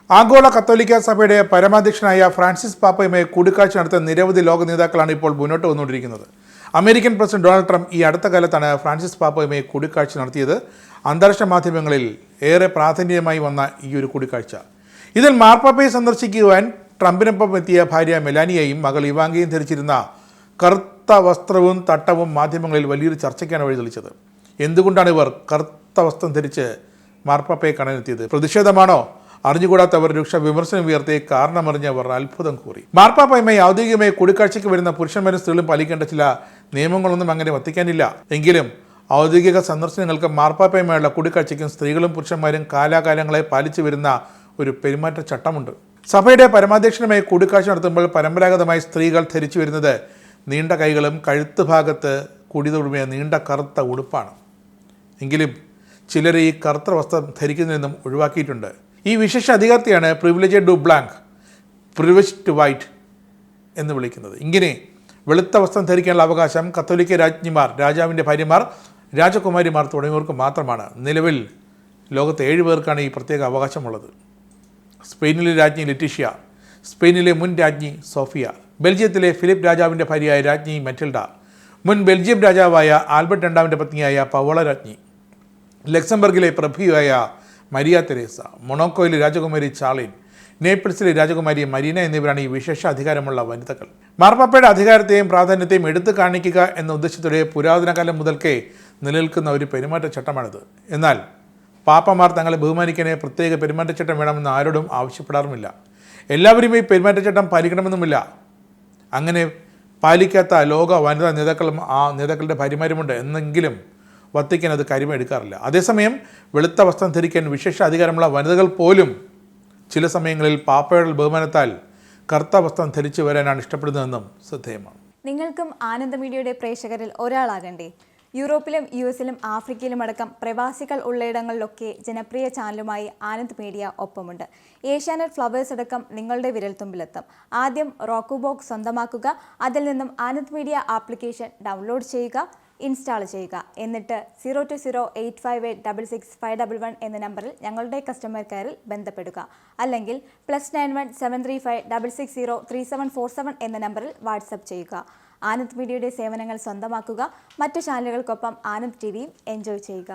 ആഗോള കത്തോലിക്ക സഭയുടെ പരമാധ്യക്ഷനായ ഫ്രാൻസിസ് പാപ്പയുമായി കൂടിക്കാഴ്ച നടത്തിയ നിരവധി ലോക നേതാക്കളാണ് ഇപ്പോൾ മുന്നോട്ട് വന്നുകൊണ്ടിരിക്കുന്നത്. അമേരിക്കൻ പ്രസിഡന്റ് ഡൊണാൾഡ് ട്രംപ് ഈ അടുത്ത കാലത്താണ് ഫ്രാൻസിസ് പാപ്പയുമായി കൂടിക്കാഴ്ച നടത്തിയത്. അന്താരാഷ്ട്ര മാധ്യമങ്ങളിൽ ഏറെ പ്രാധാന്യമായി വന്ന ഈ ഒരു കൂടിക്കാഴ്ച. ഇതിൽ മാർപ്പാപ്പയെ സന്ദർശിക്കുവാൻ ട്രംപിനൊപ്പം എത്തിയ ഭാര്യ മെലാനിയയും മകൾ ഇവാങ്കയും ധരിച്ചിരുന്ന കറുത്ത വസ്ത്രവും തട്ടവും മാധ്യമങ്ങളിൽ വലിയൊരു ചർച്ചയ്ക്കാണ് വഴിതെളിച്ചത്. എന്തുകൊണ്ടാണ് ഇവർ കറുത്ത വസ്ത്രം ധരിച്ച് മാർപ്പാപ്പയെ കാണാനെത്തിയത്? പ്രതിഷേധമാണോ? അറിഞ്ഞുകൂടാത്തവർ രൂക്ഷ വിമർശനം ഉയർത്തി കാരണമറിഞ്ഞവർ അത്ഭുതം കൂറി. മാർപ്പാപ്പയുമായി ഔദ്യോഗികമായി കൂടിക്കാഴ്ചയ്ക്ക് വരുന്ന പുരുഷന്മാരും സ്ത്രീകളും പാലിക്കേണ്ട ചില നിയമങ്ങളൊന്നും അങ്ങനെ വത്തിക്കാനില്ല. എങ്കിലും ഔദ്യോഗിക സന്ദർശനങ്ങൾക്ക് മാർപ്പാപ്പയുമായുള്ള കൂടിക്കാഴ്ചയ്ക്കും സ്ത്രീകളും പുരുഷന്മാരും കാലാകാലങ്ങളായി പാലിച്ചു വരുന്ന ഒരു പെരുമാറ്റച്ചട്ടമുണ്ട്. സഭയുടെ പരമാധ്യക്ഷനുമായി കൂടിക്കാഴ്ച നടത്തുമ്പോൾ പരമ്പരാഗതമായി സ്ത്രീകൾ ധരിച്ചു വരുന്നത് നീണ്ട കൈകളും കഴുത്ത് ഭാഗത്ത് കൂടിയതോടുമേ നീണ്ട കറുത്ത ഉടുപ്പാണ്. എങ്കിലും ചിലർ ഈ കറുത്ത വസ്ത്രം ധരിക്കുന്നതിൽ നിന്നും ഒഴിവാക്കിയിട്ടുണ്ട്. ഈ വിശേഷ അധികാരത്തെയാണ് privilege to blank, privilege to white എന്ന് വിളിക്കുന്നത്. ഇങ്ങനെ വെളുത്ത വസ്ത്രം ധരിക്കാനുള്ള അവകാശം കത്തോലിക്ക രാജ്ഞിമാർ, രാജാവിൻ്റെ ഭാര്യമാർ, രാജകുമാരിമാർ തുടങ്ങിയവർക്ക് മാത്രമാണ്. നിലവിൽ ലോകത്ത് 7 പേർക്കാണ് ഈ പ്രത്യേക അവകാശമുള്ളത്. സ്പെയിനിലെ രാജ്ഞി ലെറ്റീഷ്യ, സ്പെയിനിലെ മുൻ രാജ്ഞി സോഫിയ, ബെൽജിയത്തിലെ ഫിലിപ്പ് രാജാവിൻ്റെ ഭാര്യയായ രാജ്ഞി മറ്റിൽഡ, മുൻ ബെൽജിയം രാജാവായ ആൽബർട്ട് രണ്ടാമൻ്റെ പത്നിയായ പവള രാജ്ഞി, ലക്സംബർഗിലെ പ്രഭുവായ മരിയ തെരേസ, മൊണോക്കോയിലെ രാജകുമാരി ചാർലിൻ, നേപ്പിൾസിലെ രാജകുമാരി മരീന എന്നിവരാണ് ഈ വിശേഷ അധികാരമുള്ള വനിതകൾ. മാർപ്പാപ്പയുടെ അധികാരത്തെയും പ്രാധാന്യത്തെയും എടുത്തു കാണിക്കുക എന്ന ഉദ്ദേശത്തോടെ പുരാതന കാലം മുതൽക്കേ നിലനിൽക്കുന്ന ഒരു പെരുമാറ്റച്ചട്ടമാണിത്. എന്നാൽ പാപ്പമാർ തങ്ങളെ ബഹുമാനിക്കാനേ പ്രത്യേക പെരുമാറ്റച്ചട്ടം വേണമെന്ന് ആരോടും ആവശ്യപ്പെടാറുമില്ല. എല്ലാവരും ഈ പെരുമാറ്റച്ചട്ടം പാലിക്കണമെന്നുമില്ല. അങ്ങനെ പാലിക്കാത്ത ലോക വനിതാ നേതാക്കളും ആ നേതാക്കളുടെ ഭാര്യമാരുമുണ്ട്. എന്നെങ്കിലും വത്തിക്കാൻ അത് കാര്യമായി എടുക്കാറില്ല. അതേസമയം വെളുത്ത വസ്ത്രം ധരിക്കാൻ വിശേഷ അധികാരമുള്ള വനിതകൾ പോലും ചില സമയങ്ങളിൽ പാപ്പയുടെ ബഹുമാനത്താൽ കറുത്ത വസ്ത്രം ധരിച്ചു വരാനാണ് ഇഷ്ടപ്പെടുന്നതെന്നും ശ്രദ്ധേയമാണ്. നിങ്ങൾക്കും ആനന്ദ മീഡിയയുടെ പ്രേക്ഷകരിൽ ഒരാളാകണ്ടേ? യൂറോപ്പിലും US-ലും ആഫ്രിക്കയിലും അടക്കം പ്രവാസികൾ ഉള്ളയിടങ്ങളിലൊക്കെ ജനപ്രിയ ചാനലുമായി ആനന്ദ് മീഡിയ ഒപ്പമുണ്ട്. ഏഷ്യാനെറ്റ് ഫ്ലവേഴ്സ് അടക്കം നിങ്ങളുടെ വിരൽത്തുമ്പിലെത്തും. ആദ്യം റോക്കു ബോക്സ് സ്വന്തമാക്കുക. അതിൽ നിന്നും ആനന്ദ് മീഡിയ ആപ്ലിക്കേഷൻ ഡൗൺലോഡ് ചെയ്യുക, ഇൻസ്റ്റാൾ ചെയ്യുക. എന്നിട്ട് 0208586651 എന്ന നമ്പറിൽ ഞങ്ങളുടെ കസ്റ്റമർ കെയറിൽ ബന്ധപ്പെടുക. അല്ലെങ്കിൽ +91 735 660 3747 എന്ന നമ്പറിൽ വാട്സപ്പ് ചെയ്യുക. ആനന്ദ് മീഡിയയുടെ സേവനങ്ങൾ സ്വന്തമാക്കുക. മറ്റു ചാനലുകൾക്കൊപ്പം ആനന്ദ് TVയും എൻജോയ് ചെയ്യുക.